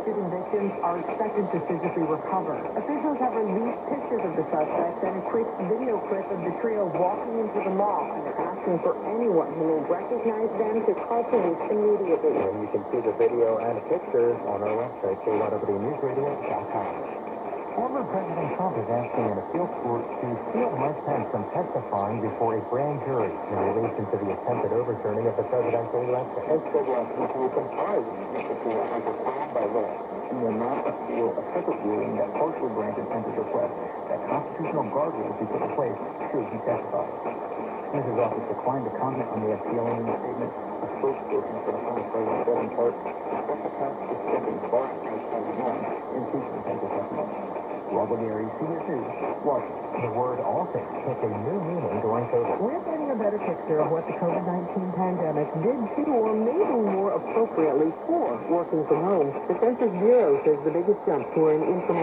shooting victims are expected to physically recover. Officials have released pictures of the suspects and a quick video clip of the trio walking into the mall, and they're asking for anyone who may recognize them to call police immediately. And you can see the video and the pictures on our website, KYWNewsRadio.com. Former President Trump is asking an appeals court to shield Mike Pence from testifying before a grand jury in relation to the attempted overturning of the presidential election. Pence said last week he was surprised as required by law. He will not appeal a separate ruling that partially granted Pence's request that constitutional guardrails be put in place should he testify. Mrs. Office declined to comment on the appeal in a statement. A spokesperson for the House President said in part, special counsel is stepping far outside the norm in impeachment Pence's testimony. Robert Gary, CBS News, Washington. The word office took a new meaning during COVID. We're getting a better picture of what the COVID-19 pandemic did to, or maybe more appropriately, for working from home. The Census Bureau says the biggest jump to an information